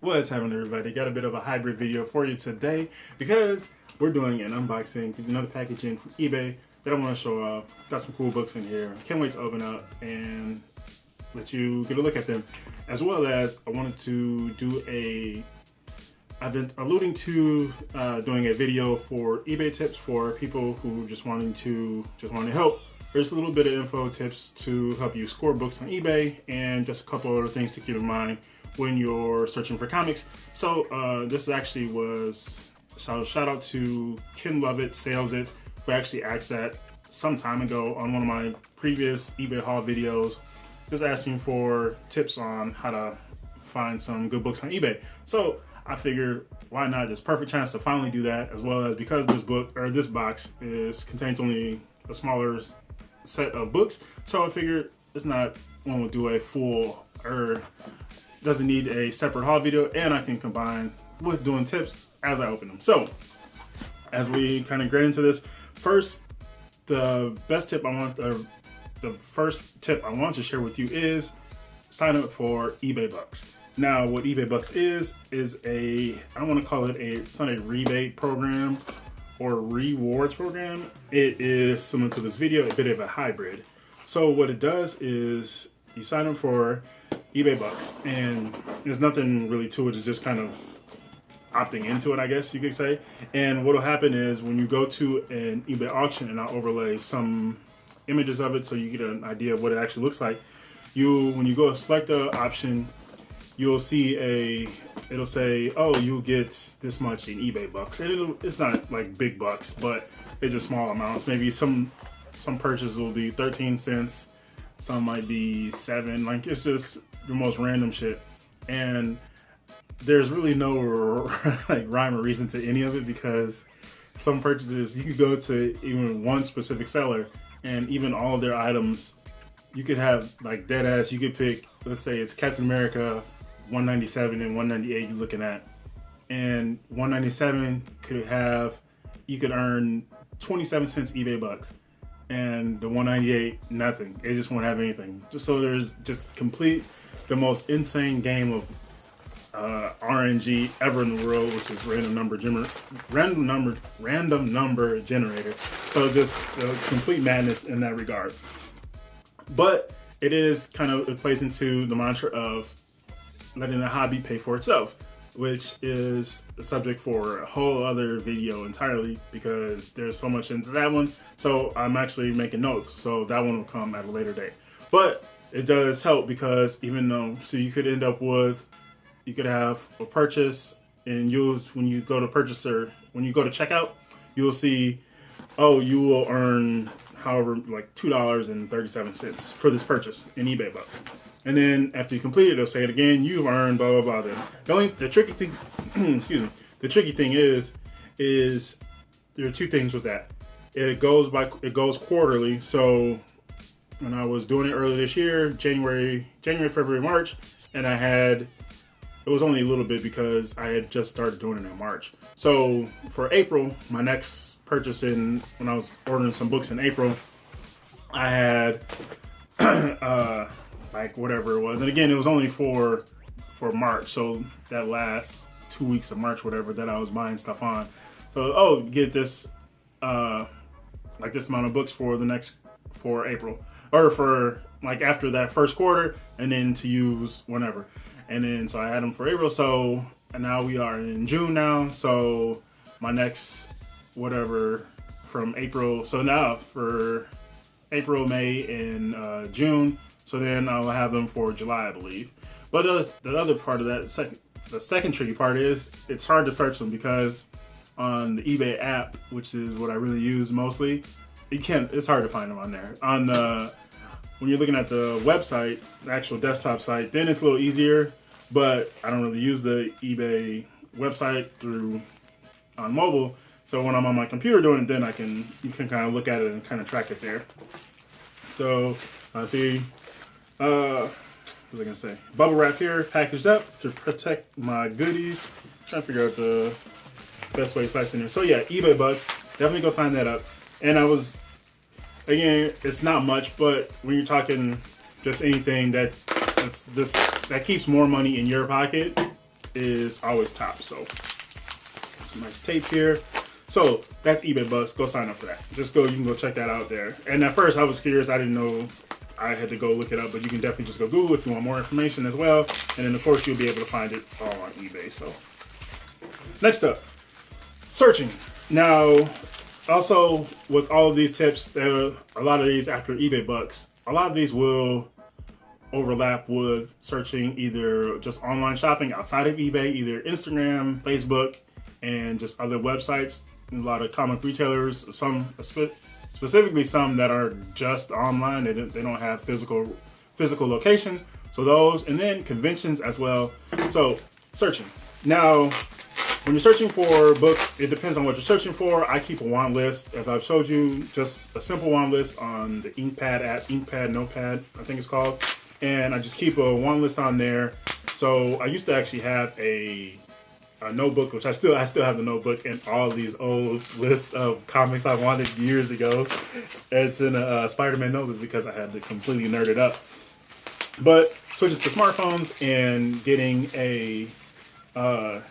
What's happening, everybody? Got a bit of a hybrid video for you today because we're doing an unboxing, another package in from eBay that I want to show off. Got some cool books in here. Can't wait to open up and let you get a look at them. As well as I wanted to do I've been alluding to doing a video for eBay tips for people who just want to help. There's a little bit of info tips to help you score books on eBay and just a couple other things to keep in mind when you're searching for comics. So this actually was, shout out to Ken Lovett Sales It, who actually asked that some time ago on one of my previous eBay haul videos, just asking for tips on how to find some good books on eBay. So I figured, why not? This perfect chance to finally do that, as well as because this box contains only a smaller set of books. So I figured it's not one would do a full doesn't need a separate haul video, and I can combine with doing tips as I open them. So as we kind of get into this, first, the first tip I want to share with you is sign up for eBay Bucks. Now, what eBay Bucks is I don't want to call it it's not a rebate program or rewards program. It is similar to this video, a bit of a hybrid. So what it does is you sign up for eBay Bucks, and there's nothing really to it. It's just kind of opting into it, I guess you could say. And what will happen is when you go to an eBay auction, and I'll overlay some images of it so you get an idea of what it actually looks like. When you go select the option, you'll see it'll say, oh, you get this much in eBay Bucks. And it's not like big bucks, but it's just small amounts. Maybe some purchases will be 13 cents. Some might be 7. Like, it's just the most random shit. And there's really no like rhyme or reason to any of it, because some purchases, you could go to even one specific seller and even all of their items, you could have like dead ass, you could pick, let's say it's Captain America 197 and 198 you're looking at. And 197 you could earn 27 cents eBay Bucks. And the 198, nothing. It just won't have anything. So there's just the most insane game of RNG ever in the world, which is random number generator. So just complete madness in that regard. But it plays into the mantra of letting the hobby pay for itself, which is a subject for a whole other video entirely, because there's so much into that one. So I'm actually making notes, so that one will come at a later date. But it does help, because even though, so you could end up with, you could have a purchase, and when you go to checkout, you'll see, oh, you will earn however, like $2.37 for this purchase in eBay Bucks. And then after you complete it, it'll say it again. You've earned blah blah blah. The tricky thing, excuse me. The tricky thing is there are two things with that. It goes quarterly. So when I was doing it earlier this year, January, February, March, and it was only a little bit because I had just started doing it in March. So for April, my next purchase when I was ordering some books in April, I had like whatever it was, and again, it was only for March, so that last 2 weeks of March, whatever, that I was buying stuff on. So get this like this amount of books for April, or for like after that first quarter, and then to use whenever. And then so I had them for April. So and now we are in June now, so my next whatever from April, so now for April, May, and June. So then I'll have them for July, I believe. But the other part of that, the second tricky part is it's hard to search them, because on the eBay app, which is what I really use mostly, it's hard to find them on there. When you're looking at the website, the actual desktop site, then it's a little easier, but I don't really use the eBay website on mobile. So when I'm on my computer doing it, then you can kind of look at it and kind of track it there. So see, what was I gonna say? Bubble wrap here, packaged up to protect my goodies. Trying to figure out the best way to slice in here. So yeah, eBay Bucks, definitely go sign that up. And again, it's not much, but when you're talking just anything that keeps more money in your pocket, is always top. So some nice tape here. So that's eBay Bucks. Go sign up for that. Just go, you can go check that out there. And at first I was curious, I didn't know, I had to go look it up, but you can definitely just go Google if you want more information as well. And then of course you'll be able to find it all on eBay. So next up, searching. Now, also with all of these tips, a lot of these after eBay Bucks, a lot of these will overlap with searching either just online shopping outside of eBay, either Instagram, Facebook, and just other websites. A lot of comic retailers, some specifically some that are just online. They don't have physical locations. So those, and then conventions as well. So searching. Now, when you're searching for books, it depends on what you're searching for. I keep a want list, as I've showed you, just a simple want list on the Inkpad app, Inkpad Notepad, I think it's called. And I just keep a want list on there. So I used to actually have a notebook, which I still have the notebook and all these old lists of comics I wanted years ago. It's in a Spider-Man notebook because I had to completely nerd it up. But switching to smartphones and getting a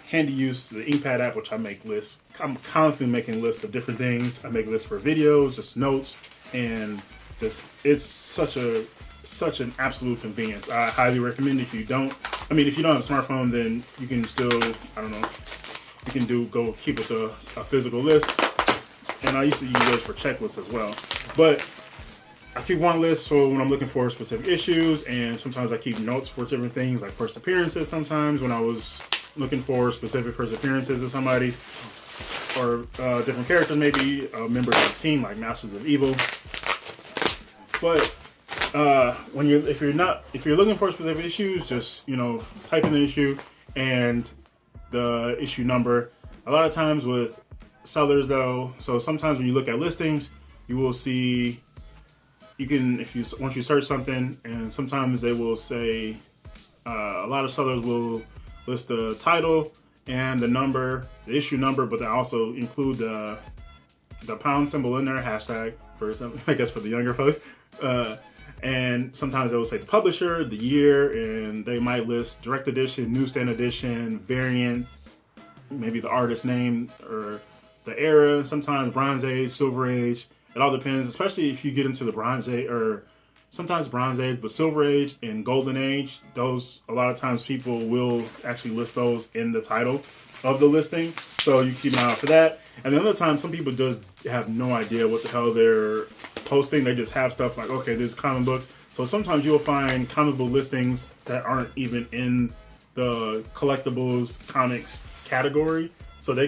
handy use the Inkpad app, which I make lists. I'm constantly making lists of different things. I make lists for videos, just notes, and just it's such an absolute convenience. I highly recommend if you don't. I mean, if you don't have a smartphone, then you can still, I don't know, you can go keep with a physical list. And I used to use those for checklists as well. But I keep one list for when I'm looking for specific issues, and sometimes I keep notes for different things, like first appearances sometimes when I was looking for specific first appearances of somebody, or different characters, maybe members of the team, like Masters of Evil. But if you're looking for specific issues, just, you know, type in the issue and the issue number. A lot of times with sellers though, so sometimes when you look at listings, you will see, once you search something, and sometimes they will say, a lot of sellers will list the title and the number, the issue number, but they also include the pound symbol in there, hashtag, for some, I guess for the younger folks. And sometimes they will say the publisher, the year, and they might list direct edition, newsstand edition, variant, maybe the artist name or the era, sometimes Bronze Age, Silver Age. It all depends, especially if you get into the Bronze Age, or sometimes Bronze Age, but Silver Age and Golden Age, those, a lot of times people will actually list those in the title of the listing. So you keep an eye out for that. And the other time, some people just have no idea what the hell they're posting. They just have stuff like, okay, this is comic books. So sometimes you'll find comic book listings that aren't even in the collectibles comics category. So they'll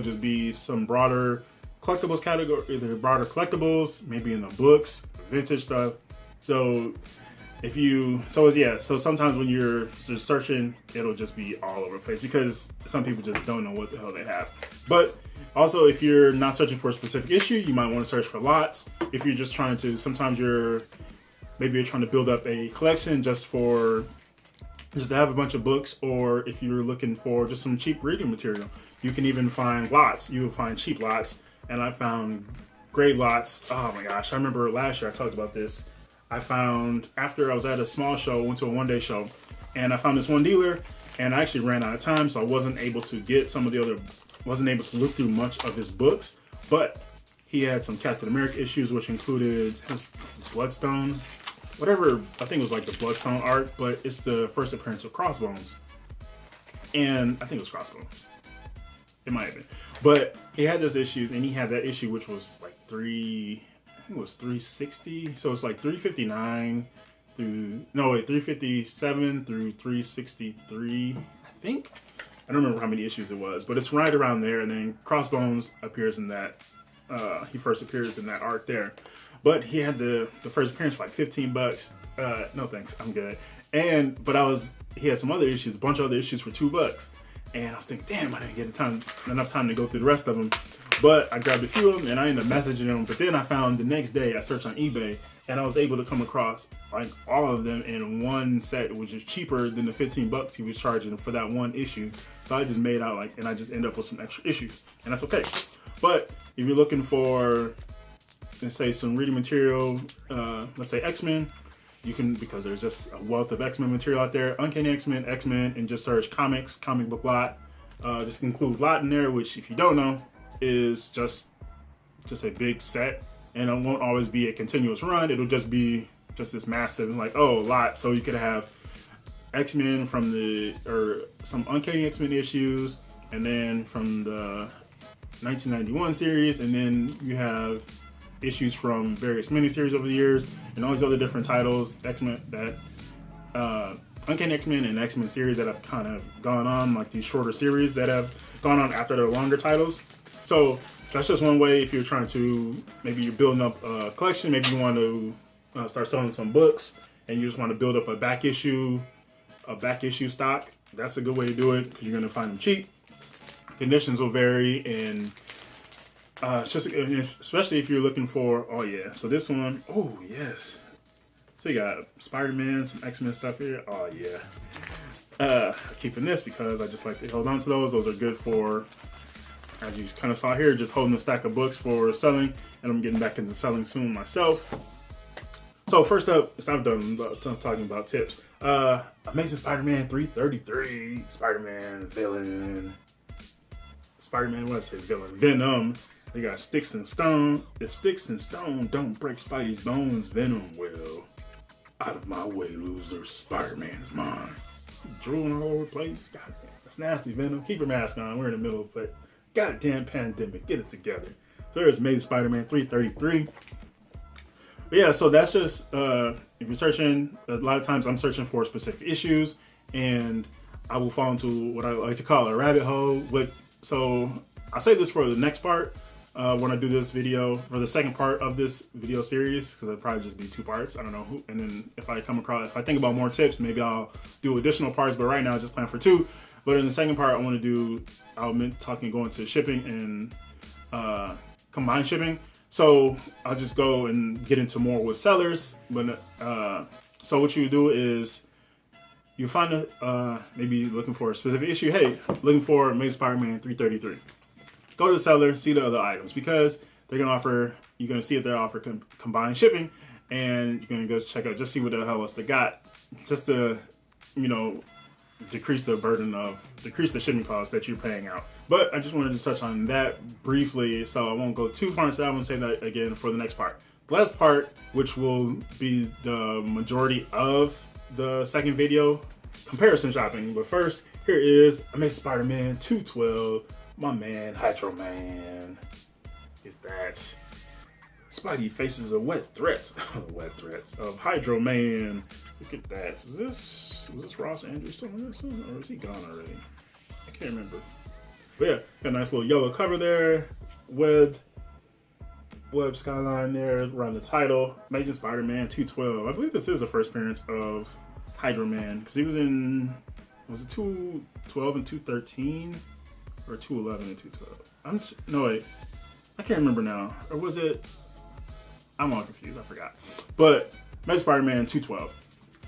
just be some broader collectibles category, either broader collectibles, maybe in the books, vintage stuff. So so sometimes when you're just searching, it'll just be all over the place because some people just don't know what the hell they have. But also, if you're not searching for a specific issue, you might want to search for lots. If you're just trying to, sometimes maybe you're trying to build up a collection just to have a bunch of books, or if you're looking for just some cheap reading material, you can even find lots. You will find cheap lots, and I found great lots. Oh my gosh, I remember last year I talked about this. I found, after I was at a small show, went to a one-day show, and I found this one dealer, and I actually ran out of time, so I wasn't able to look through much of his books, but he had some Captain America issues, which included his Bloodstone, whatever, I think it was like the Bloodstone art, but it's the first appearance of Crossbones. And I think it was Crossbones. It might have been. But he had those issues, and he had that issue, which was like 360. So it's like 359 357 through 363, I think. I don't remember how many issues it was, but it's right around there. And then Crossbones appears in that, he first appears in that art there. But he had the first appearance for like $15. No thanks, I'm good. But he had some other issues, a bunch of other issues for $2. And I was thinking, damn, I didn't get enough time to go through the rest of them. But I grabbed a few of them and I ended up messaging them. But then I found the next day, I searched on eBay and I was able to come across like all of them in one set, which is cheaper than the $15 he was charging for that one issue. So I just made out and I just end up with some extra issues, and that's okay. But if you're looking for, let's say, some reading material, let's say X-Men, You can, because there's just a wealth of X-Men material out there. Uncanny X-Men, X-Men, and just search comics, comic book lot. Just include lot in there, which if you don't know, is just a big set, and it won't always be a continuous run. It'll just be just this massive, like, oh, lot. So you could have X-Men from or some Uncanny X-Men issues, and then from the 1991 series, and then you have issues from various miniseries over the years, and all these other different titles, X-Men, that Uncanny X-Men and X-Men series that have kind of gone on, like these shorter series that have gone on after their longer titles. So that's just one way if you're trying to, maybe you're building up a collection, maybe you want to start selling some books, and you just want to build up a back issue stock. That's a good way to do it, because you're going to find them cheap. Conditions will vary, and just especially if you're looking for, oh yeah, so this one, oh yes, so you got Spider-Man, some X-Men stuff here, oh yeah. Keeping this because I just like to hold on to those. Those are good for, as you kind of saw here, just holding a stack of books for selling, and I'm getting back into selling soon myself. So first up, I'm done talking about tips. Amazing Spider-Man 333, Spider-Man villain, Spider-Man, what did I say, villain? Venom. They got Sticks and Stone. If Sticks and Stone don't break Spidey's bones, Venom will. Out of my way, loser. Spider-Man is mine. Drooling all over the place. God damn, that's nasty, Venom. Keep your mask on. We're in the middle of a goddamn pandemic. Get it together. So there's Amazing Spider-Man 333. But yeah, so that's just, if you're searching, a lot of times I'm searching for specific issues, and I will fall into what I like to call a rabbit hole. So I'll save this for the next part, when I do this video, for the second part of this video series, because it'll probably just be 2 parts. I don't know who, and then if I think about more tips, maybe I'll do additional parts, but right now I just plan for 2. But in the second part, I want to do, going to shipping and combined shipping. So I'll just go and get into more with sellers. But so what you do is you find maybe looking for a specific issue. Hey, looking for Amazing Spider-Man 333. Go to the seller, see the other items, because they're gonna offer. You're gonna see if they offer combined shipping, and you're gonna go check out, just see what the hell else they got, just to, decrease the shipping costs that you're paying out. But I just wanted to touch on that briefly, so I won't go too far into that. I'm gonna say that again for the next part. The last part, which will be the majority of the second video, comparison shopping. But first, here is Amazing Spider-Man 212, my man Hydro Man. Get that. Spidey faces a wet threat. Wet threats of Hydro Man. Look at that. Was this Ross Andrews still on this one, or is he gone already? I can't remember. But yeah, got a nice little yellow cover there. Web skyline there around the title. Amazing Spider-Man 212. I believe this is the first appearance of Hydro Man, because he was in, was it 212 and 213, or 211 and 212? No wait, I can't remember now. Or was it? I'm all confused. I forgot. But Amazing Spider-Man 212.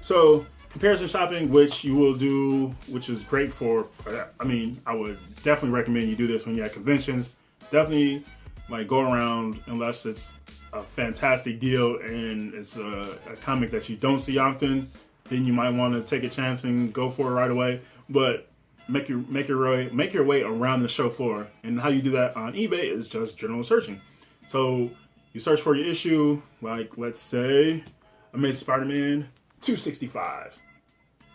So comparison shopping, which you will do, which is great for. I mean, I would definitely recommend you do this when you're at conventions. Definitely, like, go around, unless it's a fantastic deal and it's a comic that you don't see often, then you might want to take a chance and go for it right away. But make your way around the show floor. And how you do that on eBay is just general searching. So you search for your issue, like, let's say Amazing Spider-Man 265,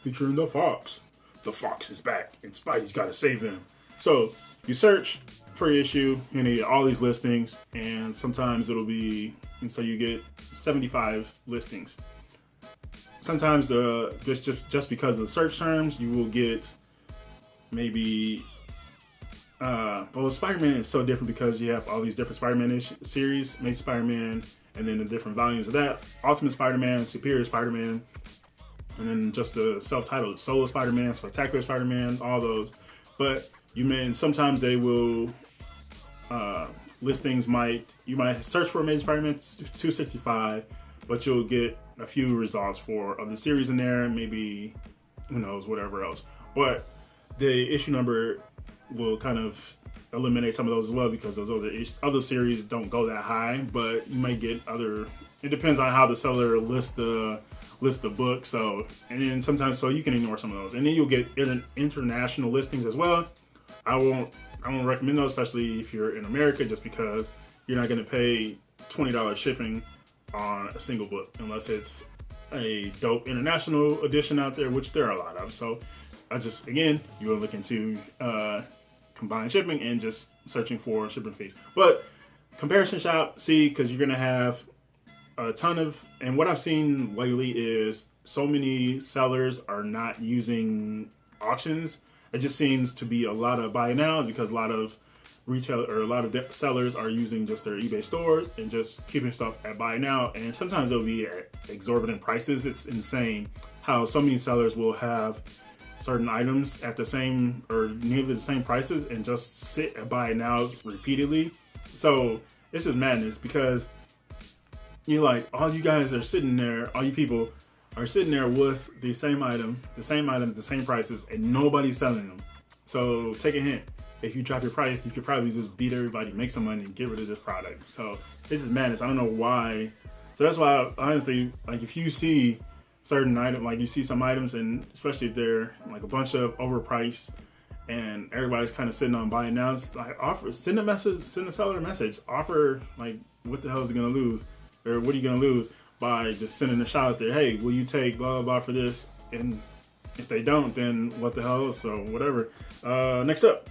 featuring the Fox. The Fox is back, and Spidey's got to save him. So you search for your issue, you get all these listings, and sometimes it'll be, and so you get 75 listings. Sometimes just because of the search terms, you will get maybe. Well, Spider-Man is so different because you have all these different Spider-Man series, Amazing Spider-Man, and then the different volumes of that, Ultimate Spider-Man, Superior Spider-Man, and then just the self-titled Solo Spider-Man, Spectacular Spider-Man, all those. But sometimes they will, listings you might search for Amazing Spider-Man 265, but you'll get a few results of the series in there, maybe, who knows, whatever else. But the issue number will kind of eliminate some of those as well, because those other series don't go that high, but you might get other. It depends on how the seller lists the book. So, and then sometimes, so you can ignore some of those, and then you'll get international listings as well. I won't recommend those, especially if you're in America, just because you're not going to pay $20 shipping on a single book unless it's a dope international edition out there, which there are a lot of. So again, you will look into combined shipping and just searching for shipping fees. But comparison shop, see, because you're going to have a ton of, and what I've seen lately is so many sellers are not using auctions. It just seems to be a lot of buy now, because a lot of retail or a lot of sellers are using just their eBay stores and just keeping stuff at buy now. And sometimes it'll be at exorbitant prices. It's insane how so many sellers will have certain items at the same or nearly the same prices and just sit at buy nows repeatedly. So it's just madness, because you're like, all you guys are sitting there, all you people are sitting there with the same item at the same prices, and nobody's selling them. So take a hint. If you drop your price, you could probably just beat everybody, make some money, and get rid of this product. So this is madness. I don't know why. So that's why, honestly, like if you see certain items, like you see some items, and especially if they're like a bunch of overpriced and everybody's kind of sitting on buying now, it's like send the seller a message. Offer, like, what the hell is it gonna lose? Or what are you gonna lose by just sending a shot out there? Hey, will you take blah, blah, blah for this? And if they don't, then what the hell? So whatever. Next up,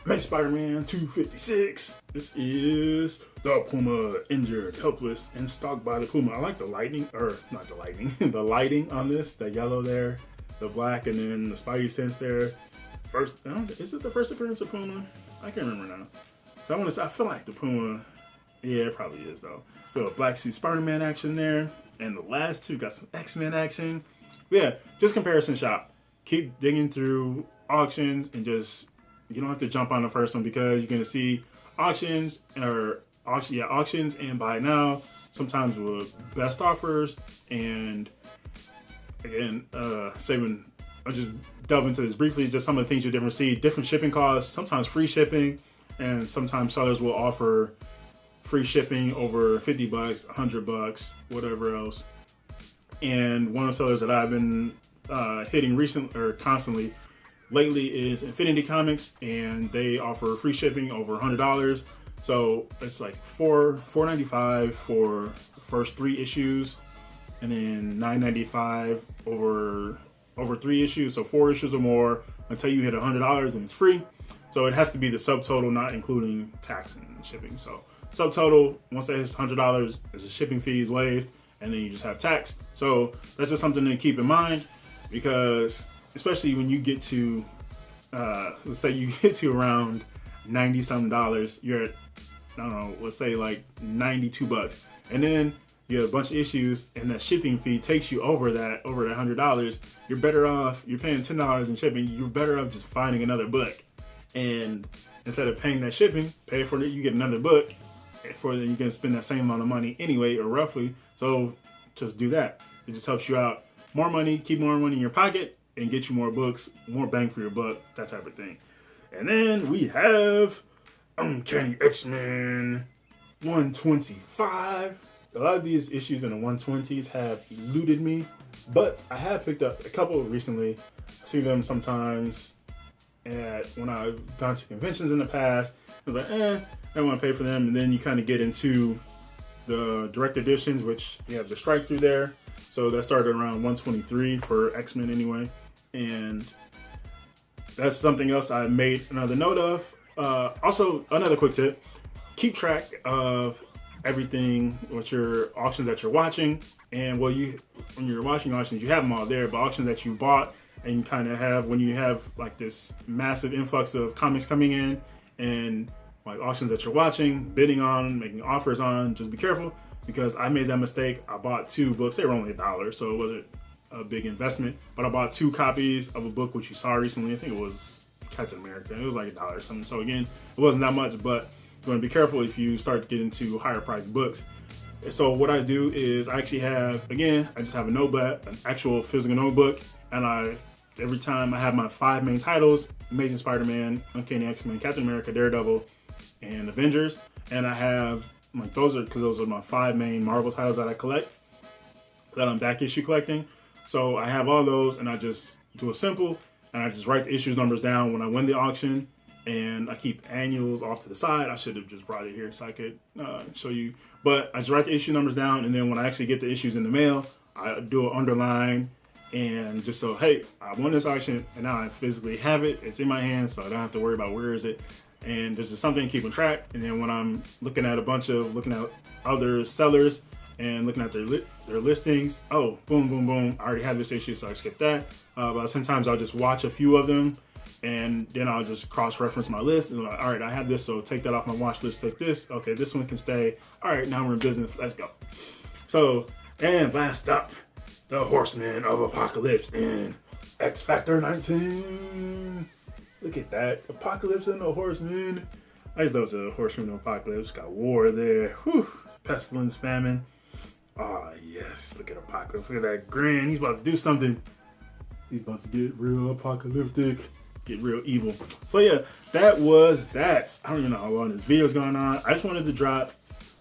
Amazing Spider-Man 256. This is the Puma, injured, helpless, and stalked by the Puma. I like the lightning, or not the lightning, the lighting on this, the yellow there, the black, and then the Spidey sense there. Is this the first appearance of Puma? I can't remember now. So I feel like the Puma, yeah, it probably is though. Feel a black suit Spider-Man action there, and the last two got some X-Men action. Yeah, just comparison shop. Keep digging through auctions, and just, you don't have to jump on the first one, because you're gonna see auctions and buy now, sometimes with best offers. And again, I'll just delve into this briefly, just some of the things you're different see. Different shipping costs, sometimes free shipping, and sometimes sellers will offer free shipping over $50, $100, whatever else. And one of the sellers that I've been hitting recently or constantly lately is Infinity Comics, and they offer free shipping over $100. So it's like $4.95 for the first 3 issues, and then $9.95 over 3 issues. So 4 issues or more until you hit $100, and it's free. So it has to be the subtotal, not including tax and shipping. So subtotal, once that hits $100, there's a shipping fee is waived, and then you just have tax. So that's just something to keep in mind, because especially when you get to, let's say you get to around $90-something, you're at, I don't know, let's say like $92, and then you have a bunch of issues, and that shipping fee takes you over that $100. You're better off. You're paying $10 in shipping. You're better off just finding another book, and instead of paying that shipping, pay for it. You get another book. For then you can spend that same amount of money anyway, or roughly. So just do that. It just helps you out. More money, keep more money in your pocket, and get you more books, more bang for your buck, that type of thing. And then we have Uncanny X-Men 125. A lot of these issues in the 120s have eluded me, but I have picked up a couple recently. I see them sometimes when I've gone to conventions in the past. I was like, I don't want to pay for them. And then you kind of get into the direct editions, which you have the strike through there. So that started around 123 for X-Men anyway. And that's something else I made another note of. Also, another quick tip, keep track of everything with your auctions that you're watching. And when you're watching auctions, you have them all there, but auctions that you bought and you kind of have, when you have like this massive influx of comics coming in, and like auctions that you're watching, bidding on, making offers on, just be careful, because I made that mistake. I bought 2 books. They were only $1, so it wasn't a big investment, but I bought 2 copies of a book which you saw recently. I think it was Captain America. It was like $1 or something. So again, it wasn't that much, but you want to be careful if you start to get into higher priced books. So what I do is I actually have, again, I just have a notebook, an actual physical notebook, and I every time I have my 5 main titles: Amazing Spider-Man, Uncanny X-Men, Captain America, Daredevil, and Avengers. And I have, like, those are my 5 main Marvel titles that I collect, that I'm back issue collecting. So I have all those, and I just do a simple, and I just write the issues numbers down when I win the auction, and I keep annuals off to the side. I should have just brought it here so I could show you. But I just write the issue numbers down, and then when I actually get the issues in the mail, I do an underline, and just so, hey, I won this auction, and now I physically have it. It's in my hands, so I don't have to worry about where is it. And there's just something keeping track. And then when I'm looking at other sellers and looking at their listings, oh, boom, boom, boom, I already have this issue, so I skip that. But sometimes I'll just watch a few of them, and then I'll just cross-reference my list, and like, all right, I have this, so take that off my watch list, take this, okay, this one can stay. All right, now we're in business, let's go. So, and last up, the Horseman of Apocalypse in X Factor 19. Look at that, Apocalypse and the Horseman. I just love the Horseman of Apocalypse. Got war there, whew, pestilence, famine. Oh yes, look at Apocalypse, look at that grin. He's about to do something. He's about to get real apocalyptic, get real evil. So yeah, that was that. I don't even know how long this video's going on. I just wanted to drop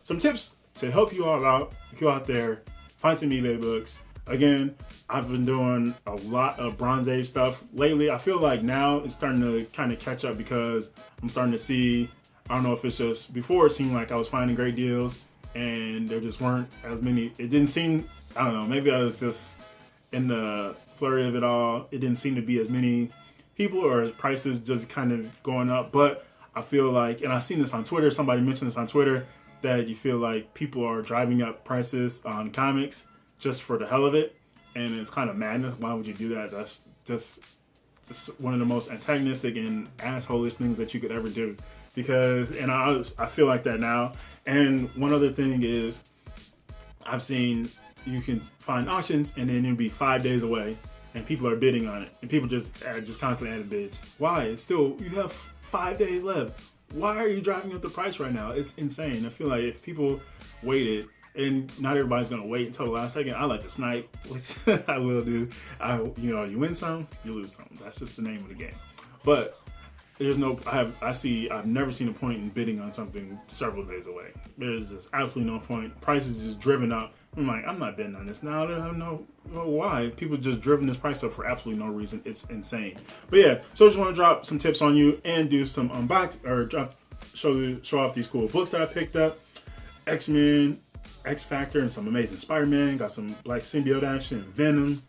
some tips to help you all out. If you're out there, find some eBay books. Again, I've been doing a lot of Bronze Age stuff lately. I feel like now it's starting to kind of catch up, because I'm starting to see, I don't know if it's just, before it seemed like I was finding great deals and there just weren't as many. It didn't seem, I don't know, maybe I was just in the flurry of it all. It didn't seem to be as many people, or prices just kind of going up. But I feel like, and I've seen this on Twitter, somebody mentioned this on Twitter, that you feel like people are driving up prices on comics just for the hell of it, and it's kind of madness. Why would you do that? That's just one of the most antagonistic and assholish things that you could ever do. Because, and I feel like that now. And one other thing is, I've seen you can find auctions and then it'll be 5 days away, and people are bidding on it, and people just constantly add bids. Why? It's still, you have 5 days left. Why are you driving up the price right now? It's insane. I feel like if people waited, and not everybody's gonna wait until the last second. I like to snipe, which I will do. You win some, you lose some. That's just the name of the game. But there's no, I've never seen a point in bidding on something several days away. There's just absolutely no point. Prices just driven up. I'm like, I'm not bidding on this now. I don't know why. People just driven this price up for absolutely no reason. It's insane. But yeah, so I just want to drop some tips on you and do some unbox, or show off these cool books that I picked up. X-Men, X Factor, and some Amazing Spider-Man. Got some Black Symbiote action, Venom,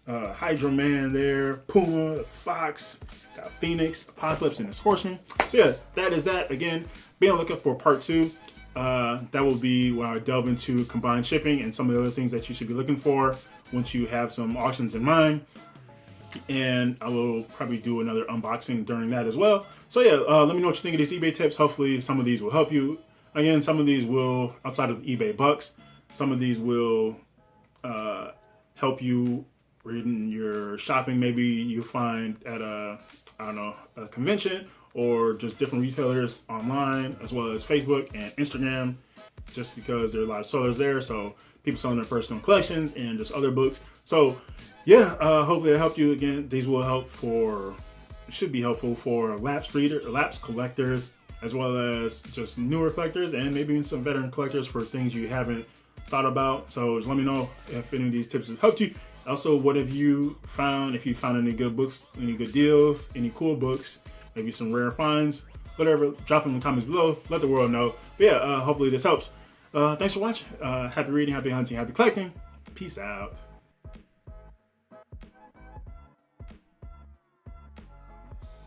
Hydro Man there, Puma, Fox, got Phoenix, Apocalypse, and this Horseman. So yeah, that is that. Again, be on the lookout for part 2. That will be where I delve into combined shipping and some of the other things that you should be looking for once you have some auctions in mind. And I will probably do another unboxing during that as well. So yeah, let me know what you think of these eBay tips. Hopefully some of these will help you. Again, some of these will, outside of eBay bucks, some of these will help you in your shopping. Maybe you find at a convention, or just different retailers online, as well as Facebook and Instagram, just because there are a lot of sellers there. So people selling their personal collections and just other books. So yeah, hopefully it helped you. Again, these will help should be helpful for lapsed collectors, as well as just newer collectors, and maybe even some veteran collectors for things you haven't thought about. So just let me know if any of these tips have helped you. Also, what have you found? If you found any good books, any good deals, any cool books, maybe some rare finds, whatever, drop them in the comments below. Let the world know. But yeah, hopefully this helps. Thanks for watching. Happy reading, happy hunting, happy collecting. Peace out.